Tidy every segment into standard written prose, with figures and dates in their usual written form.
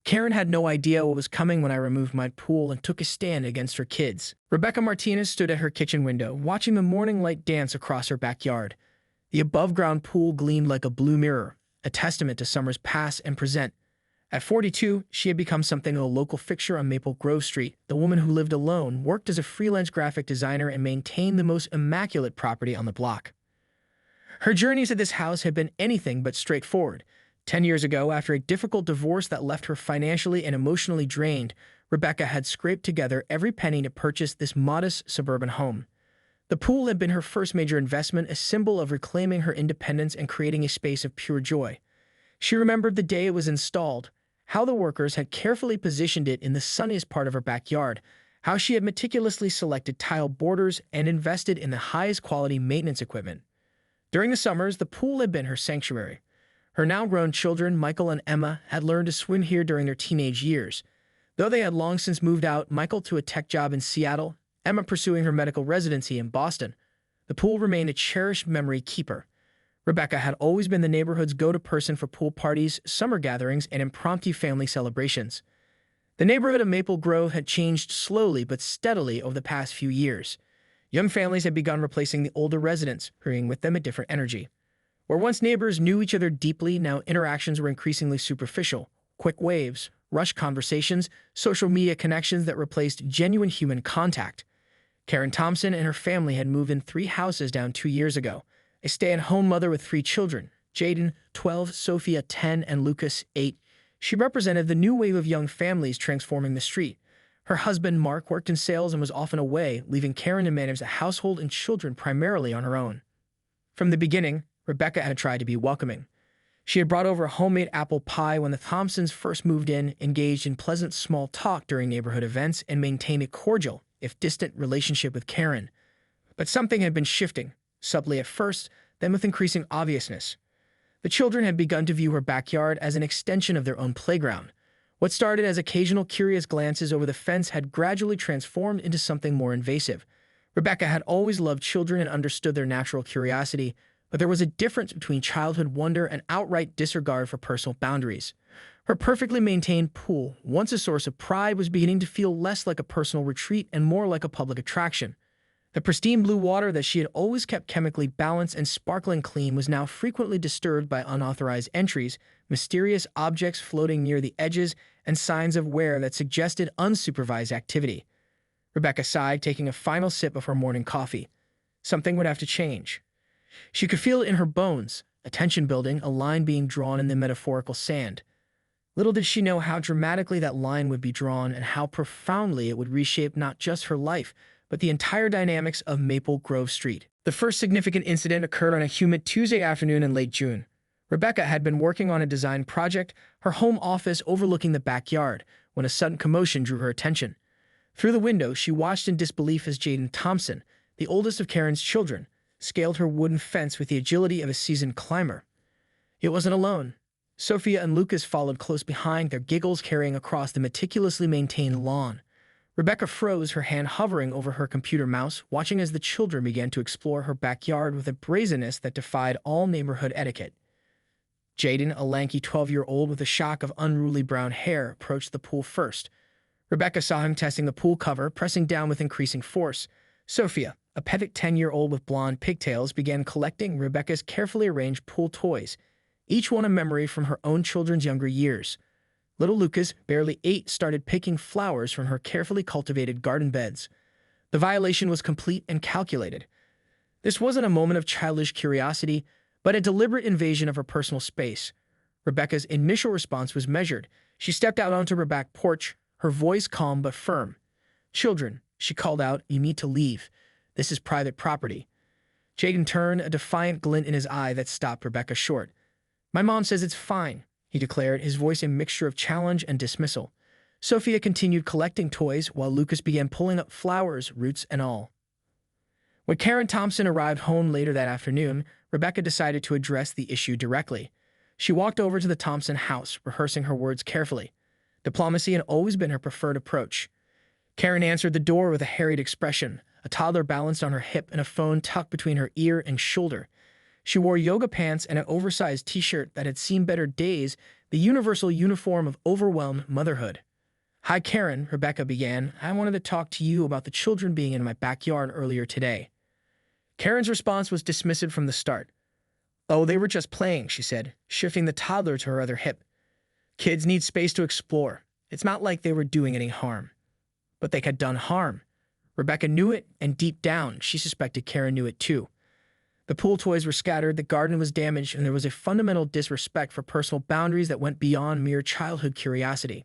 Karen had no idea what was coming when I removed my pool and took a stand against her kids. Rebecca Martinez stood at her kitchen window, watching the morning light dance across her backyard. The above-ground pool gleamed like a blue mirror, a testament to summer's past and present. At 42, she had become something of a local fixture on Maple Grove Street. The woman who lived alone, worked as a freelance graphic designer, and maintained the most immaculate property on the block. Her journeys at this house had been anything but straightforward. 10 years ago, after a difficult divorce that left her financially and emotionally drained, Rebecca had scraped together every penny to purchase this modest suburban home. The pool had been her first major investment, a symbol of reclaiming her independence and creating a space of pure joy. She remembered the day it was installed, how the workers had carefully positioned it in the sunniest part of her backyard, how she had meticulously selected tile borders and invested in the highest quality maintenance equipment. During the summers, the pool had been her sanctuary. Her now-grown children, Michael and Emma, had learned to swim here during their teenage years. Though they had long since moved out, Michael to a tech job in Seattle, Emma pursuing her medical residency in Boston, the pool remained a cherished memory keeper. Rebecca had always been the neighborhood's go-to person for pool parties, summer gatherings, and impromptu family celebrations. The neighborhood of Maple Grove had changed slowly but steadily over the past few years. Young families had begun replacing the older residents, bringing with them a different energy. Where once neighbors knew each other deeply, now interactions were increasingly superficial. Quick waves, rushed conversations, social media connections that replaced genuine human contact. Karen Thompson and her family had moved in 3 houses down 2 years ago. A stay-at-home mother with 3 children, Jaden, 12, Sophia, 10, and Lucas, 8. She represented the new wave of young families transforming the street. Her husband, Mark, worked in sales and was often away, leaving Karen to manage the household and children primarily on her own. From the beginning, Rebecca had tried to be welcoming. She had brought over homemade apple pie when the Thompsons first moved in, engaged in pleasant small talk during neighborhood events, and maintained a cordial, if distant, relationship with Karen. But something had been shifting, subtly at first, then with increasing obviousness. The children had begun to view her backyard as an extension of their own playground. What started as occasional curious glances over the fence had gradually transformed into something more invasive. Rebecca had always loved children and understood their natural curiosity, but there was a difference between childhood wonder and outright disregard for personal boundaries. Her perfectly maintained pool, once a source of pride, was beginning to feel less like a personal retreat and more like a public attraction. The pristine blue water that she had always kept chemically balanced and sparkling clean was now frequently disturbed by unauthorized entries, mysterious objects floating near the edges, and signs of wear that suggested unsupervised activity. Rebecca sighed, taking a final sip of her morning coffee. Something would have to change. She could feel it in her bones, a tension building, a line being drawn in the metaphorical sand. Little did she know how dramatically that line would be drawn and how profoundly it would reshape not just her life, but the entire dynamics of Maple Grove Street. The first significant incident occurred on a humid Tuesday afternoon in late June. Rebecca had been working on a design project, her home office overlooking the backyard, when a sudden commotion drew her attention. Through the window, she watched in disbelief as Jaden Thompson, the oldest of Karen's children, scaled her wooden fence with the agility of a seasoned climber. It wasn't alone. Sophia and Lucas followed close behind, their giggles carrying across the meticulously maintained lawn. Rebecca froze, her hand hovering over her computer mouse, watching as the children began to explore her backyard with a brazenness that defied all neighborhood etiquette. Jaden, a lanky 12-year-old with a shock of unruly brown hair, approached the pool first. Rebecca saw him testing the pool cover, pressing down with increasing force. Sophia, a petite 10-year-old with blonde pigtails, began collecting Rebecca's carefully arranged pool toys, each one a memory from her own children's younger years. Little Lucas, barely 8, started picking flowers from her carefully cultivated garden beds. The violation was complete and calculated. This wasn't a moment of childish curiosity, but a deliberate invasion of her personal space. Rebecca's initial response was measured. She stepped out onto her back porch, her voice calm but firm. "Children," she called out, "you need to leave. This is private property." Jaden turned, a defiant glint in his eye that stopped Rebecca short. "My mom says it's fine," he declared, his voice a mixture of challenge and dismissal. Sophia continued collecting toys while Lucas began pulling up flowers, roots and all. When Karen Thompson arrived home later that afternoon, Rebecca decided to address the issue directly. She walked over to the Thompson house, rehearsing her words carefully. Diplomacy had always been her preferred approach. Karen answered the door with a harried expression, a toddler balanced on her hip and a phone tucked between her ear and shoulder. She wore yoga pants and an oversized t-shirt that had seen better days, the universal uniform of overwhelmed motherhood. "Hi, Karen," Rebecca began. "I wanted to talk to you about the children being in my backyard earlier today." Karen's response was dismissive from the start. "Oh, they were just playing," she said, shifting the toddler to her other hip. "Kids need space to explore. It's not like they were doing any harm." But they had done harm. Rebecca knew it, and deep down, she suspected Karen knew it too. The pool toys were scattered, the garden was damaged, and there was a fundamental disrespect for personal boundaries that went beyond mere childhood curiosity.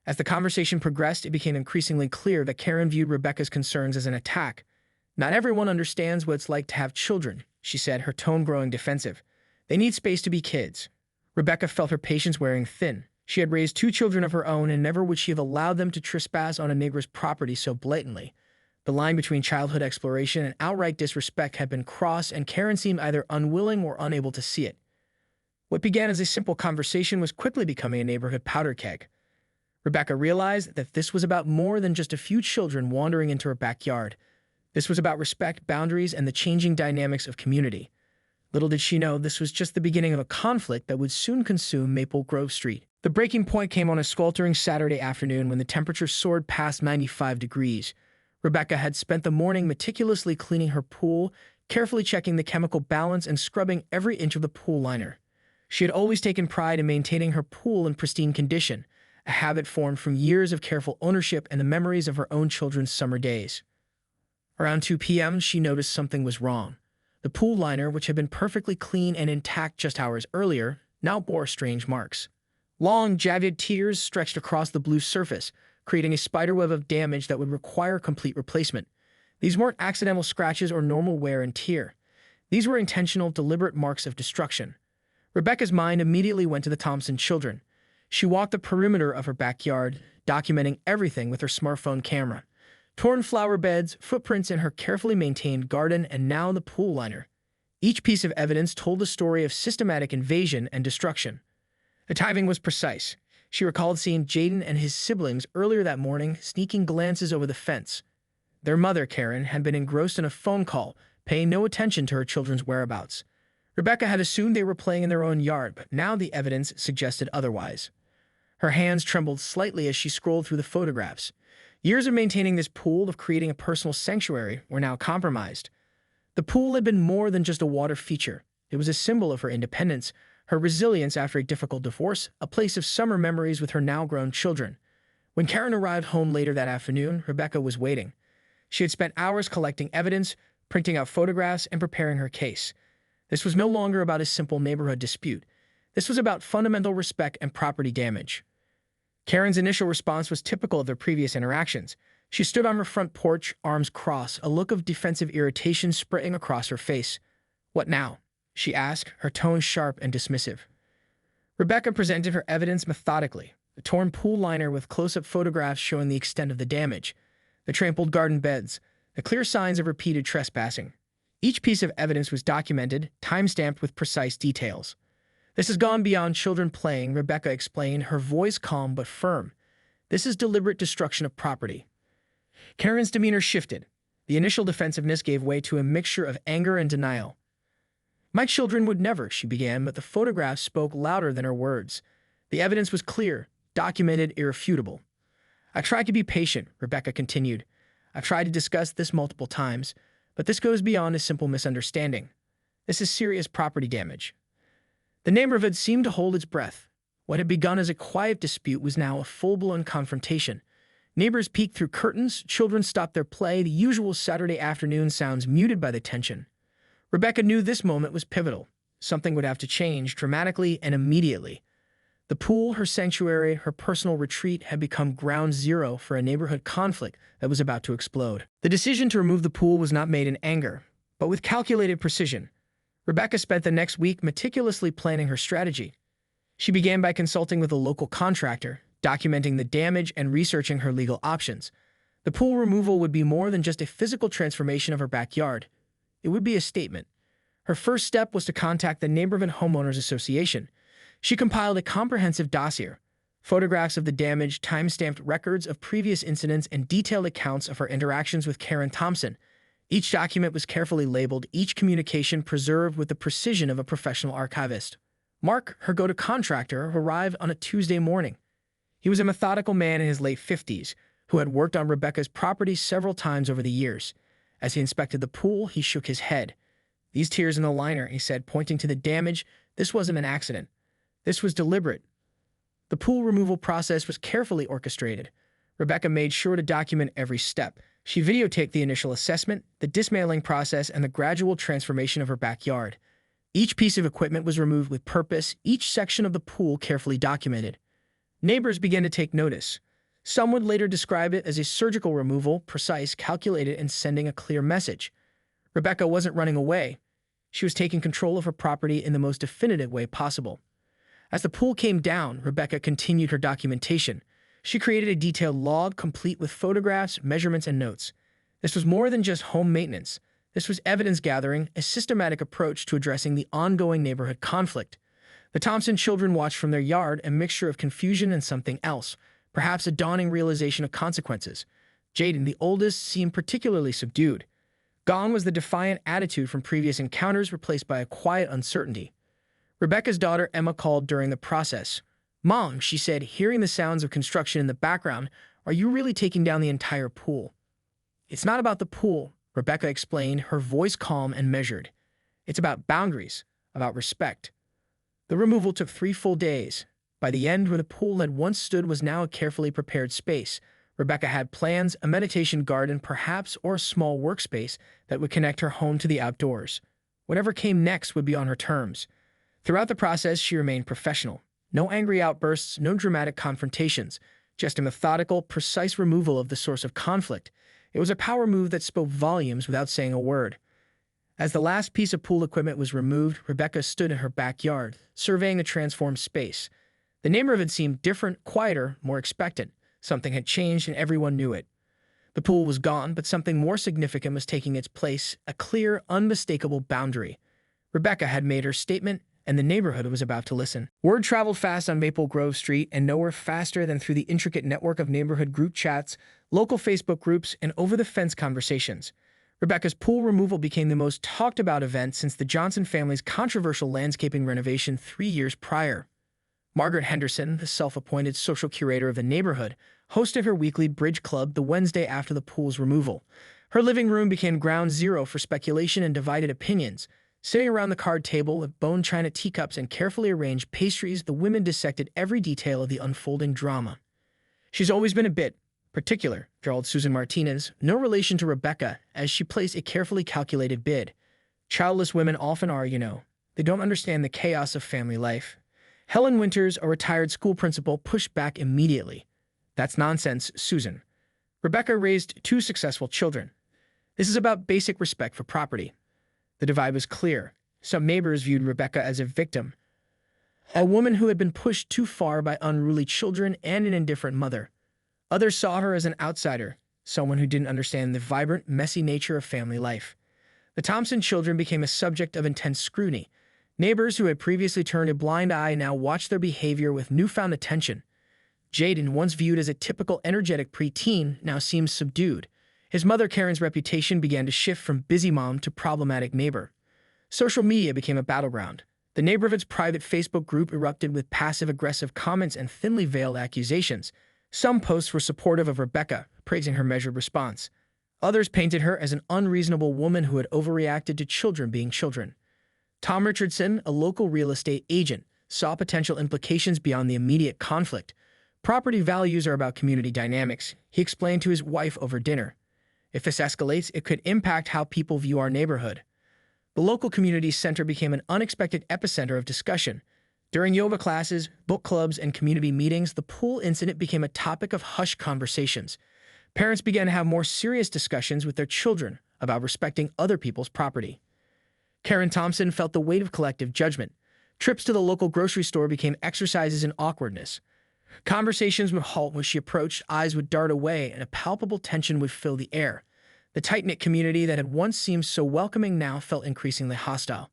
As the conversation progressed, it became increasingly clear that Karen viewed Rebecca's concerns as an attack. "Not everyone understands what it's like to have children," she said, her tone growing defensive. "They need space to be kids." Rebecca felt her patience wearing thin. She had raised 2 children of her own, and never would she have allowed them to trespass on a neighbor's property so blatantly. The line between childhood exploration and outright disrespect had been crossed, and Karen seemed either unwilling or unable to see it. What began as a simple conversation was quickly becoming a neighborhood powder keg. Rebecca realized that this was about more than just a few children wandering into her backyard. This was about respect, boundaries, and the changing dynamics of community. Little did she know this was just the beginning of a conflict that would soon consume Maple Grove Street. The breaking point came on a sweltering Saturday afternoon when the temperature soared past 95 degrees. Rebecca had spent the morning meticulously cleaning her pool, carefully checking the chemical balance and scrubbing every inch of the pool liner. She had always taken pride in maintaining her pool in pristine condition, a habit formed from years of careful ownership and the memories of her own children's summer days. Around 2 p.m., she noticed something was wrong. The pool liner, which had been perfectly clean and intact just hours earlier, now bore strange marks. Long, jagged tears stretched across the blue surface, creating a spiderweb of damage that would require complete replacement. These weren't accidental scratches or normal wear and tear. These were intentional, deliberate marks of destruction. Rebecca's mind immediately went to the Thompson children. She walked the perimeter of her backyard, documenting everything with her smartphone camera. Torn flower beds, footprints in her carefully maintained garden, and now the pool liner. Each piece of evidence told the story of systematic invasion and destruction. The timing was precise. She recalled seeing Jaden and his siblings earlier that morning, sneaking glances over the fence. Their mother, Karen, had been engrossed in a phone call, paying no attention to her children's whereabouts. Rebecca had assumed they were playing in their own yard, but now the evidence suggested otherwise. Her hands trembled slightly as she scrolled through the photographs. Years of maintaining this pool, of creating a personal sanctuary, were now compromised. The pool had been more than just a water feature. It was a symbol of her independence, her resilience after a difficult divorce, a place of summer memories with her now-grown children. When Karen arrived home later that afternoon, Rebecca was waiting. She had spent hours collecting evidence, printing out photographs, and preparing her case. This was no longer about a simple neighborhood dispute. This was about fundamental respect and property damage. Karen's initial response was typical of their previous interactions. She stood on her front porch, arms crossed, a look of defensive irritation spreading across her face. "What now?" she asked, her tone sharp and dismissive. Rebecca presented her evidence methodically, the torn pool liner with close-up photographs showing the extent of the damage, the trampled garden beds, the clear signs of repeated trespassing. Each piece of evidence was documented, time-stamped with precise details. "This has gone beyond children playing," Rebecca explained, her voice calm but firm. "This is deliberate destruction of property." Karen's demeanor shifted. The initial defensiveness gave way to a mixture of anger and denial. "My children would never," she began, but the photographs spoke louder than her words. The evidence was clear, documented, irrefutable. "I tried to be patient," Rebecca continued. "I've tried to discuss this multiple times, but this goes beyond a simple misunderstanding. This is serious property damage." The neighborhood seemed to hold its breath. What had begun as a quiet dispute was now a full-blown confrontation. Neighbors peeked through curtains, children stopped their play, the usual Saturday afternoon sounds muted by the tension. Rebecca knew this moment was pivotal. Something would have to change dramatically and immediately. The pool, her sanctuary, her personal retreat, had become ground zero for a neighborhood conflict that was about to explode. The decision to remove the pool was not made in anger, but with calculated precision. Rebecca spent the next week meticulously planning her strategy. She began by consulting with a local contractor, documenting the damage and researching her legal options. The pool removal would be more than just a physical transformation of her backyard. It would be a statement. Her first step was to contact the Neighborhood Homeowners Association. She compiled a comprehensive dossier, photographs of the damage, time-stamped records of previous incidents, and detailed accounts of her interactions with Karen Thompson. Each document was carefully labeled, each communication preserved with the precision of a professional archivist. Mark, her go-to contractor, arrived on a Tuesday morning. He was a methodical man in his late 50s who had worked on Rebecca's property several times over the years. As he inspected the pool, he shook his head. "These tears in the liner," he said, pointing to the damage. "This wasn't an accident. This was deliberate." The pool removal process was carefully orchestrated. Rebecca made sure to document every step. She videotaped the initial assessment, the dismantling process, and the gradual transformation of her backyard. Each piece of equipment was removed with purpose, each section of the pool carefully documented. Neighbors began to take notice. Some would later describe it as a surgical removal, precise, calculated, and sending a clear message. Rebecca wasn't running away. She was taking control of her property in the most definitive way possible. As the pool came down, Rebecca continued her documentation. She created a detailed log complete with photographs, measurements, and notes. This was more than just home maintenance. This was evidence gathering, a systematic approach to addressing the ongoing neighborhood conflict. The Thompson children watched from their yard, a mixture of confusion and something else, perhaps a dawning realization of consequences. Jaden, the oldest, seemed particularly subdued. Gone was the defiant attitude from previous encounters, replaced by a quiet uncertainty. Rebecca's daughter Emma called during the process. "Mom," she said, hearing the sounds of construction in the background, "are you really taking down the entire pool?" "It's not about the pool," Rebecca explained, her voice calm and measured. "It's about boundaries, about respect." The removal took 3 full days. By the end, where the pool had once stood was now a carefully prepared space. Rebecca had plans, a meditation garden perhaps, or a small workspace that would connect her home to the outdoors. Whatever came next would be on her terms. Throughout the process, she remained professional. No angry outbursts, no dramatic confrontations, just a methodical, precise removal of the source of conflict. It was a power move that spoke volumes without saying a word. As the last piece of pool equipment was removed, Rebecca stood in her backyard, surveying the transformed space. The neighborhood seemed different, quieter, more expectant. Something had changed and everyone knew it. The pool was gone, but something more significant was taking its place, a clear, unmistakable boundary. Rebecca had made her statement, and the neighborhood was about to listen. Word traveled fast on Maple Grove Street, and nowhere faster than through the intricate network of neighborhood group chats, local Facebook groups, and over-the-fence conversations. Rebecca's pool removal became the most talked-about event since the Johnson family's controversial landscaping renovation 3 years prior. Margaret Henderson, the self-appointed social curator of the neighborhood, hosted her weekly bridge club the Wednesday after the pool's removal. Her living room became ground zero for speculation and divided opinions. Sitting around the card table with bone china teacups and carefully arranged pastries, the women dissected every detail of the unfolding drama. "She's always been a bit particular," drawled Susan Martinez, no relation to Rebecca, as she placed a carefully calculated bid. "Childless women often are, you know. They don't understand the chaos of family life." Helen Winters, a retired school principal, pushed back immediately. "That's nonsense, Susan. Rebecca raised 2 successful children. This is about basic respect for property." The divide was clear. Some neighbors viewed Rebecca as a victim, a woman who had been pushed too far by unruly children and an indifferent mother. Others saw her as an outsider, someone who didn't understand the vibrant, messy nature of family life. The Thompson children became a subject of intense scrutiny. Neighbors who had previously turned a blind eye now watched their behavior with newfound attention. Jaden, once viewed as a typical energetic preteen, now seemed subdued. His mother Karen's reputation began to shift from busy mom to problematic neighbor. Social media became a battleground. The neighborhood's private Facebook group erupted with passive-aggressive comments and thinly veiled accusations. Some posts were supportive of Rebecca, praising her measured response. Others painted her as an unreasonable woman who had overreacted to children being children. Tom Richardson, a local real estate agent, saw potential implications beyond the immediate conflict. "Property values are about community dynamics," he explained to his wife over dinner. "If this escalates, it could impact how people view our neighborhood." The local community center became an unexpected epicenter of discussion. During yoga classes, book clubs, and community meetings, the pool incident became a topic of hushed conversations. Parents began to have more serious discussions with their children about respecting other people's property. Karen Thompson felt the weight of collective judgment. Trips to the local grocery store became exercises in awkwardness. Conversations would halt when she approached, eyes would dart away, and a palpable tension would fill the air. The tight-knit community that had once seemed so welcoming now felt increasingly hostile.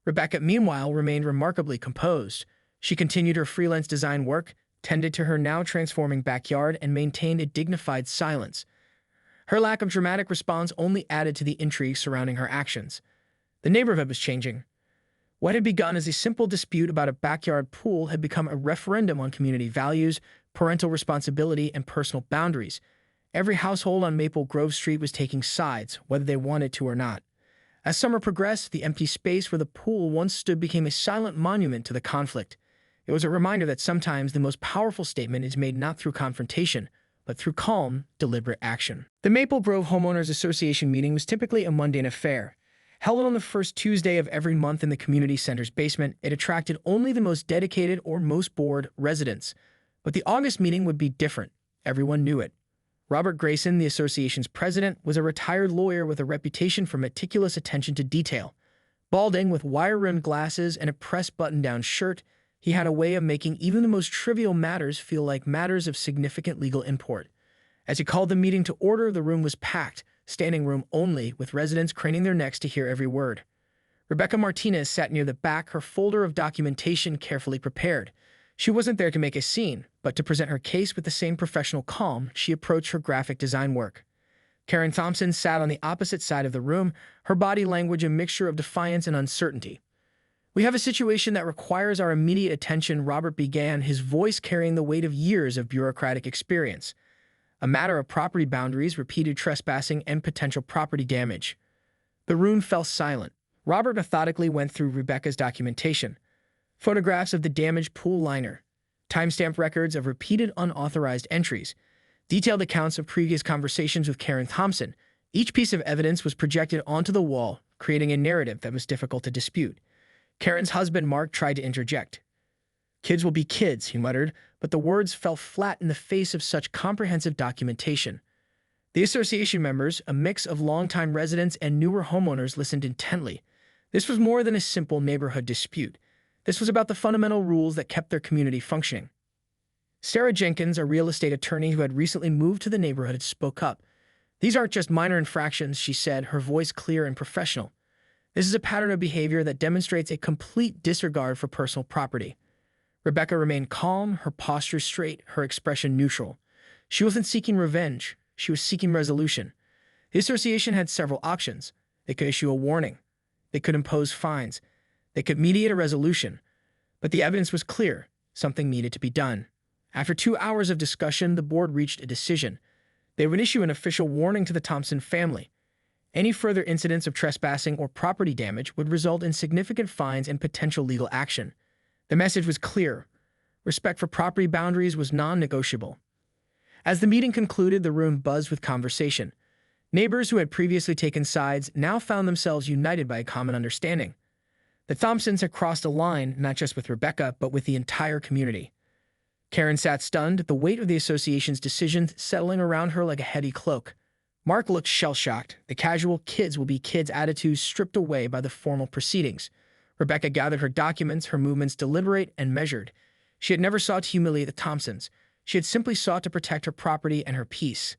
Rebecca, meanwhile, remained remarkably composed. She continued her freelance design work, tended to her now transforming backyard, and maintained a dignified silence. Her lack of dramatic response only added to the intrigue surrounding her actions. The neighborhood was changing. What had begun as a simple dispute about a backyard pool had become a referendum on community values, parental responsibility, and personal boundaries. Every household on Maple Grove Street was taking sides, whether they wanted to or not. As summer progressed, the empty space where the pool once stood became a silent monument to the conflict. It was a reminder that sometimes the most powerful statement is made not through confrontation, but through calm, deliberate action. The Maple Grove Homeowners Association meeting was typically a mundane affair. Held on the first Tuesday of every month in the community center's basement, it attracted only the most dedicated or most bored residents. But the August meeting would be different. Everyone knew it. Robert Grayson, the association's president, was a retired lawyer with a reputation for meticulous attention to detail. Balding with wire-rimmed glasses and a pressed button-down shirt, he had a way of making even the most trivial matters feel like matters of significant legal import. As he called the meeting to order, the room was packed, standing room only, with residents craning their necks to hear every word. Rebecca Martinez sat near the back, her folder of documentation carefully prepared. She wasn't there to make a scene, but to present her case with the same professional calm she approached her graphic design work. Karen Thompson sat on the opposite side of the room, her body language a mixture of defiance and uncertainty. "We have a situation that requires our immediate attention," Robert began, his voice carrying the weight of years of bureaucratic experience. "A matter of property boundaries, repeated trespassing, and potential property damage." The room fell silent. Robert methodically went through Rebecca's documentation. Photographs of the damaged pool liner, timestamp records of repeated unauthorized entries, detailed accounts of previous conversations with Karen Thompson. Each piece of evidence was projected onto the wall, creating a narrative that was difficult to dispute. Karen's husband, Mark, tried to interject. "Kids will be kids," he muttered, but the words fell flat in the face of such comprehensive documentation. The association members, a mix of longtime residents and newer homeowners, listened intently. This was more than a simple neighborhood dispute. This was about the fundamental rules that kept their community functioning. Sarah Jenkins, a real estate attorney who had recently moved to the neighborhood, spoke up. "These aren't just minor infractions," she said, her voice clear and professional. "This is a pattern of behavior that demonstrates a complete disregard for personal property." Rebecca remained calm, her posture straight, her expression neutral. She wasn't seeking revenge. She was seeking resolution. The association had several options. They could issue a warning. They could impose fines. They could mediate a resolution. But the evidence was clear. Something needed to be done. After 2 hours of discussion, the board reached a decision. They would issue an official warning to the Thompson family. Any further incidents of trespassing or property damage would result in significant fines and potential legal action. The message was clear. Respect for property boundaries was non-negotiable. As the meeting concluded, the room buzzed with conversation. Neighbors who had previously taken sides now found themselves united by a common understanding. The Thompsons had crossed a line, not just with Rebecca, but with the entire community. Karen sat stunned, the weight of the association's decisions settling around her like a heavy cloak. Mark looked shell-shocked, the casual kids will be kids attitude stripped away by the formal proceedings. Rebecca gathered her documents, her movements deliberate and measured. She had never sought to humiliate the Thompsons. She had simply sought to protect her property and her peace.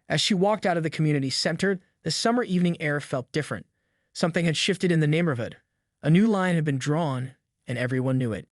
As she walked out of the community center, the summer evening air felt different. Something had shifted in the neighborhood. A new line had been drawn, and everyone knew it.